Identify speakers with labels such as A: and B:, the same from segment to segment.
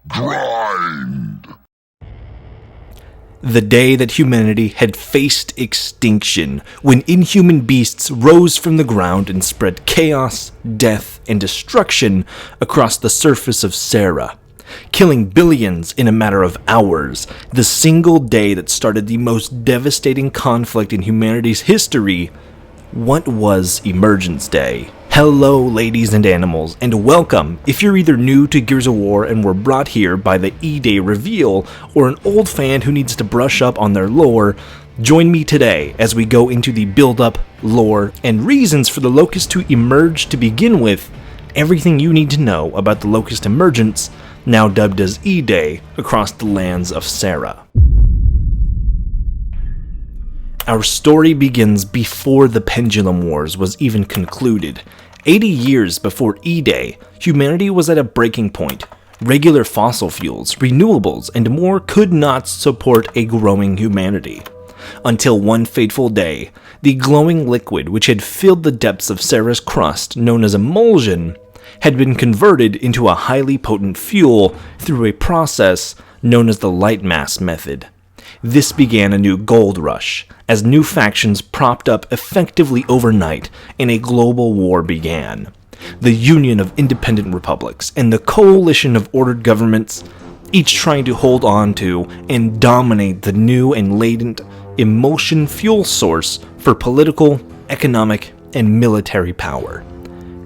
A: Grind!
B: The day that humanity had faced extinction, when inhuman beasts rose from the ground and spread chaos, death, and destruction across the surface of Sera, killing billions in a matter of hours, the single day that started the most devastating conflict in humanity's history. What was Emergence Day? Hello, ladies and animals, and welcome if you're either new to Gears of War and were brought here by the E-Day reveal, or an old fan who needs to brush up on their lore. Join me today as we go into the build-up, lore, and reasons for the Locust to emerge to begin with, everything you need to know about the Locust emergence, now dubbed as E-Day, across the lands of Sera. Our story begins before the Pendulum Wars was even concluded. 80 years before E-Day, humanity was at a breaking point. Regular fossil fuels, renewables, and more could not support a growing humanity. Until one fateful day, the glowing liquid which had filled the depths of Sera's crust, known as emulsion, had been converted into a highly potent fuel through a process known as the light mass method. This began a new gold rush, as new factions propped up effectively overnight and a global war began. The Union of Independent Republics and the coalition of ordered governments, each trying to hold on to and dominate the new and latent emulsion fuel source for political, economic, and military power.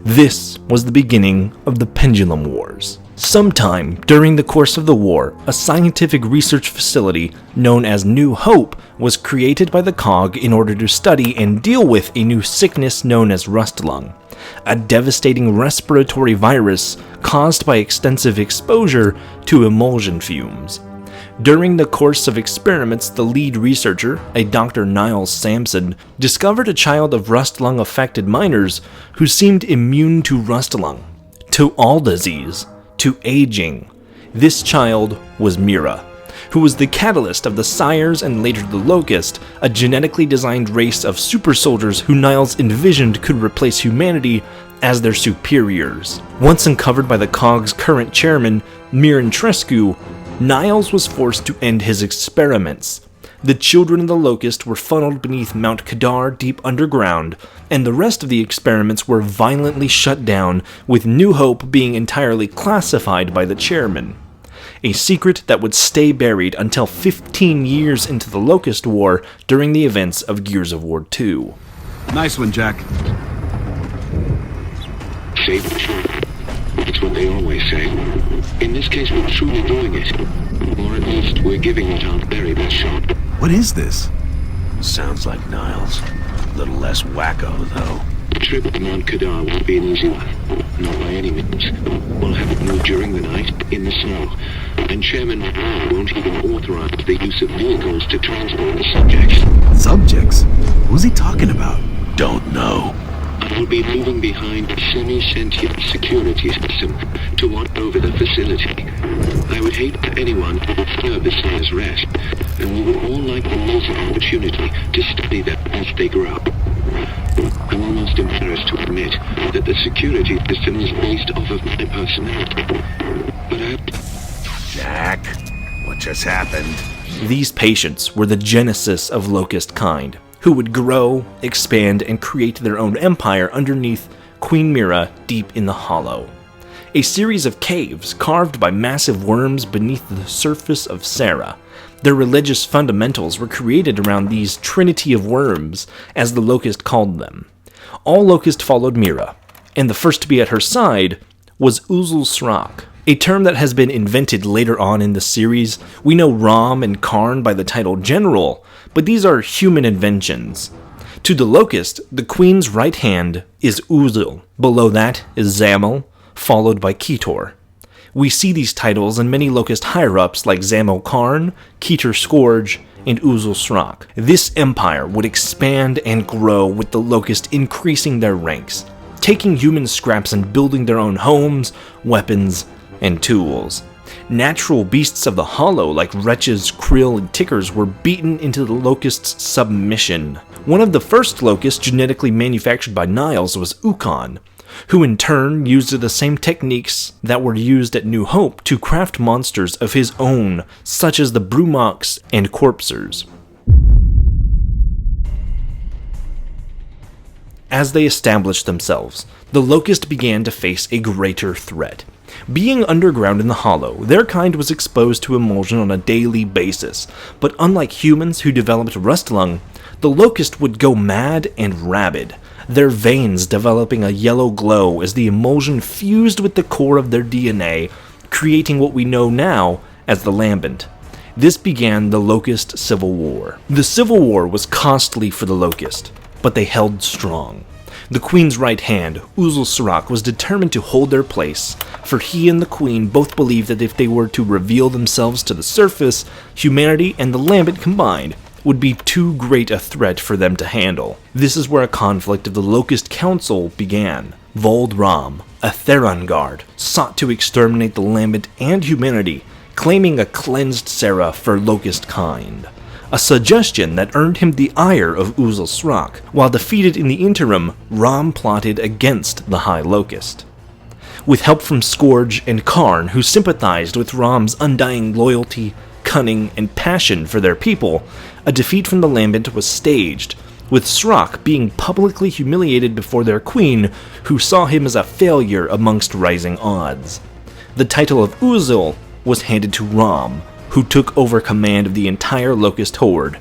B: This was the beginning of the Pendulum Wars. Sometime during the course of the war, a scientific research facility known as New Hope was created by the COG in order to study and deal with a new sickness known as rust lung, a devastating respiratory virus caused by extensive exposure to emulsion fumes. During the course of experiments, the lead researcher, a Dr. Niles Sampson, discovered a child of rust lung affected miners who seemed immune to rust lung, to all disease, to aging. This child was Mira, who was the catalyst of the Sires and later the Locust, a genetically designed race of super soldiers who Niles envisioned could replace humanity as their superiors. Once uncovered by the COG's current chairman, Miran Trescu, Niles was forced to end his experiments. The children of the Locust were funneled beneath Mount Kadar deep underground, and the rest of the experiments were violently shut down, with New Hope being entirely classified by the chairman. A secret that would stay buried until 15 years into the Locust War during the events of Gears of War 2.
C: Nice one, Jack.
D: Save the truth. It's what they always say. In this case, we're truly doing it. Or at least, we're giving it our very best shot.
C: What is this?
E: Sounds like Niles. A little less wacko, though.
D: The trip to Mount Kadar won't be an easy one. Not by any means. We'll have it moved during the night, in the snow. And Chairman Raam won't even authorize the use of vehicles to transport the subjects.
C: Subjects? Who's he talking about?
E: Don't know.
D: I'll be moving behind a semi-sentient security system to watch over the facility. I would hate for anyone to disturb the Sire's rest, and we would all like to use an opportunity to study them as they grow. I'm almost embarrassed to admit that the security system is based off of my personality. But
E: Jack, what just happened?
B: These patients were the genesis of Locust kind, who would grow, expand, and create their own empire underneath Queen Mira deep in the Hollow. A series of caves carved by massive worms beneath the surface of Sera. Their religious fundamentals were created around these trinity of worms, as the Locust called them. All Locust followed Mira, and the first to be at her side was Uzul Srak, a term that has been invented later on in the series. We know Raam and Karn by the title General, but these are human inventions. To the Locust, the Queen's right hand is Uzul. Below that is Zamel, followed by Ketor. We see these titles in many Locust higher-ups like Zamel Karn, Ketor Scourge, and Uzul Srak. This empire would expand and grow with the Locust increasing their ranks, taking human scraps and building their own homes, weapons, and tools. Natural beasts of the Hollow like wretches, krill, and tickers were beaten into the Locust's submission. One of the first Locusts genetically manufactured by Niles was Ukon, who in turn used the same techniques that were used at New Hope to craft monsters of his own, such as the Brumox and Corpsers. As they established themselves, the Locust began to face a greater threat. Being underground in the Hollow, their kind was exposed to emulsion on a daily basis, but unlike humans who developed rust lung, the Locust would go mad and rabid, their veins developing a yellow glow as the emulsion fused with the core of their DNA, creating what we know now as the Lambent. This began the Locust Civil War. The Civil War was costly for the Locust, but they held strong. The Queen's right hand, Uzul Surak, was determined to hold their place, for he and the Queen both believed that if they were to reveal themselves to the surface, humanity and the Lambent combined would be too great a threat for them to handle. This is where a conflict of the Locust Council began. Vold Raam, a Theron guard, sought to exterminate the Lambent and humanity, claiming a cleansed Sera for Locust kind. A suggestion that earned him the ire of Uzul Surak. While defeated in the interim, Raam plotted against the High Locust. With help from Scourge and Karn, who sympathized with Raam's undying loyalty, cunning, and passion for their people, a defeat from the Lambent was staged, with Surak being publicly humiliated before their queen, who saw him as a failure amongst rising odds. The title of Uzul was handed to Raam, who took over command of the entire Locust horde,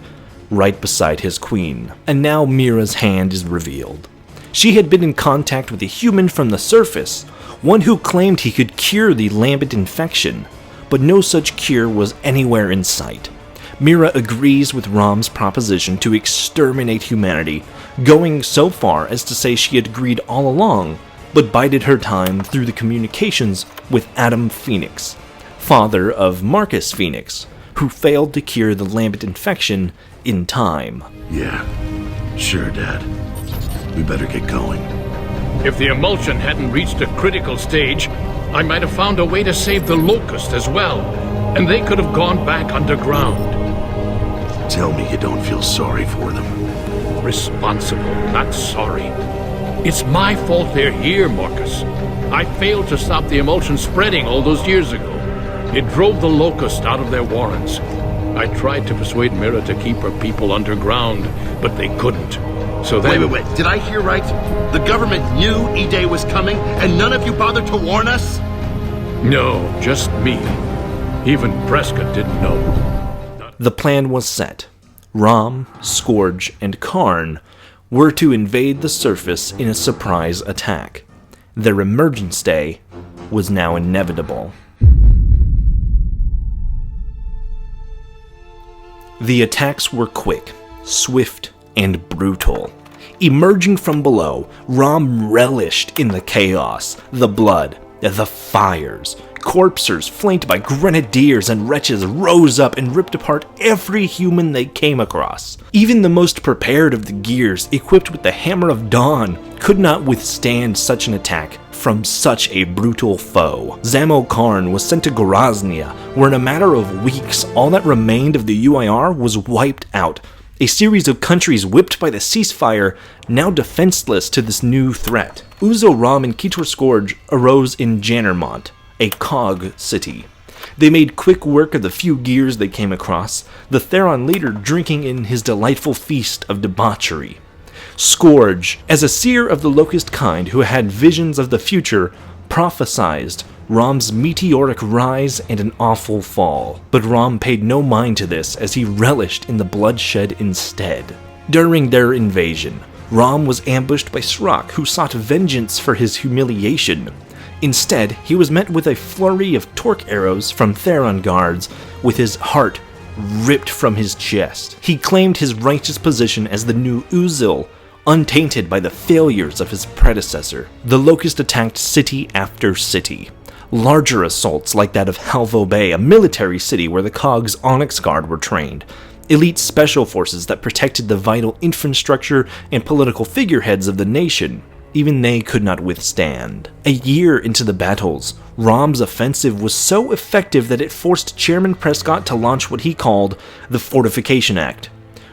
B: right beside his queen. And now Mira's hand is revealed. She had been in contact with a human from the surface, one who claimed he could cure the Lambent infection, but no such cure was anywhere in sight. Mira agrees with Raam's proposition to exterminate humanity, going so far as to say she had agreed all along, but bided her time through the communications with Adam Phoenix, father of Marcus Phoenix, who failed to cure the Lambent infection in time.
E: Yeah, sure, Dad. We better get going.
A: If the emulsion hadn't reached a critical stage, I might have found a way to save the Locust as well, and they could have gone back underground.
E: Tell me you don't feel sorry for them.
A: Responsible, not sorry. It's my fault they're here, Marcus. I failed to stop the emulsion spreading all those years ago. It drove the Locust out of their warrens. I tried to persuade Mira to keep her people underground, but they couldn't. So then...
F: Wait. Did I hear right? The government knew E-Day was coming, and none of you bothered to warn us?
A: No, just me. Even Prescott didn't know.
B: The plan was set. Raam, Scourge, and Karn were to invade the surface in a surprise attack. Their Emergence Day was now inevitable. The attacks were quick, swift, and brutal. Emerging from below, Raam relished in the chaos, the blood, the fires. Corpsers, flanked by grenadiers and wretches, rose up and ripped apart every human they came across. Even the most prepared of the gears, equipped with the Hammer of Dawn, could not withstand such an attack from such a brutal foe. Zamo Karn was sent to Goraznia, where in a matter of weeks, all that remained of the UIR was wiped out. A series of countries whipped by the ceasefire, now defenseless to this new threat. Uzul, Raam, and Kitor Scourge arose in Jannermont, a cog city. They made quick work of the few gears they came across, the Theron leader drinking in his delightful feast of debauchery. Scourge, as a seer of the Locust kind who had visions of the future, prophesied Raam's meteoric rise and an awful fall. But Raam paid no mind to this as he relished in the bloodshed instead. During their invasion, Raam was ambushed by Surak, who sought vengeance for his humiliation. Instead, he was met with a flurry of torque arrows from Theron guards, with his heart ripped from his chest. He claimed his righteous position as the new Uzul, untainted by the failures of his predecessor. The Locust attacked city after city. Larger assaults like that of Halvo Bay, a military city where the Cog's Onyx Guard were trained. Elite special forces that protected the vital infrastructure and political figureheads of the nation. Even they could not withstand. A year into the battles, Raam's offensive was so effective that it forced Chairman Prescott to launch what he called the Fortification Act,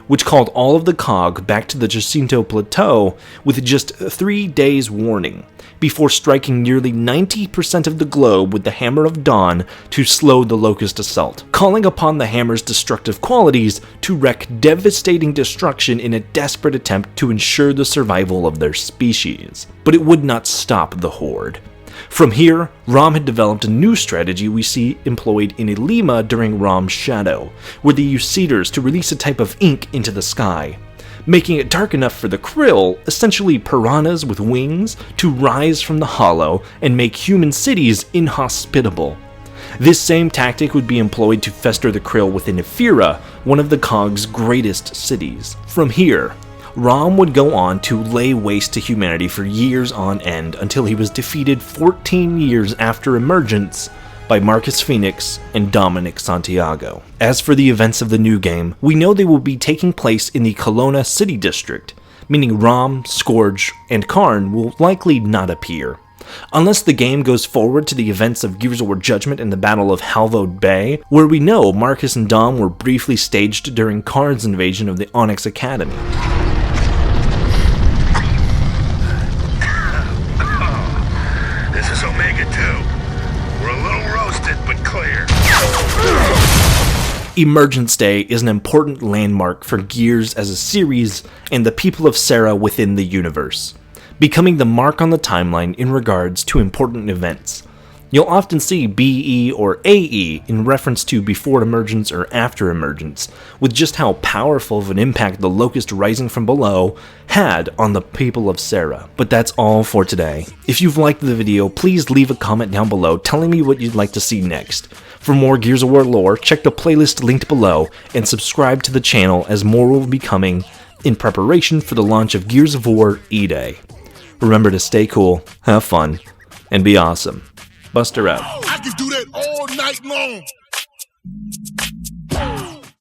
B: which called all of the COG back to the Jacinto Plateau with just 3 days warning, before striking nearly 90% of the globe with the Hammer of Dawn to slow the Locust assault, calling upon the Hammer's destructive qualities to wreak devastating destruction in a desperate attempt to ensure the survival of their species. But it would not stop the Horde. From here, Raam had developed a new strategy we see employed in Elima during Raam's Shadow, where they use cedars to release a type of ink into the sky, making it dark enough for the krill, essentially piranhas with wings, to rise from the hollow and make human cities inhospitable. This same tactic would be employed to fester the krill within Ephira, one of the COG's greatest cities. From here, Raam would go on to lay waste to humanity for years on end until he was defeated 14 years after Emergence by Marcus Phoenix and Dominic Santiago. As for the events of the new game, we know they will be taking place in the Kelowna City District, meaning Raam, Scourge, and Karn will likely not appear. Unless the game goes forward to the events of Gears of War Judgment and the Battle of Halvode Bay, where we know Marcus and Dom were briefly staged during Karn's invasion of the Onyx Academy.
E: This is Omega 2. We're a little roasted, but clear.
B: Emergence Day is an important landmark for Gears as a series and the people of Sera within the universe, becoming the mark on the timeline in regards to important events. You'll often see BE or AE in reference to before Emergence or after Emergence, with just how powerful of an impact the Locust rising from below had on the people of Sera. But that's all for today. If you've liked the video, please leave a comment down below telling me what you'd like to see next. For more Gears of War lore, check the playlist linked below and subscribe to the channel as more will be coming in preparation for the launch of Gears of War E-Day. Remember to stay cool, have fun, and be awesome. Buster out.
F: I can do that all night long.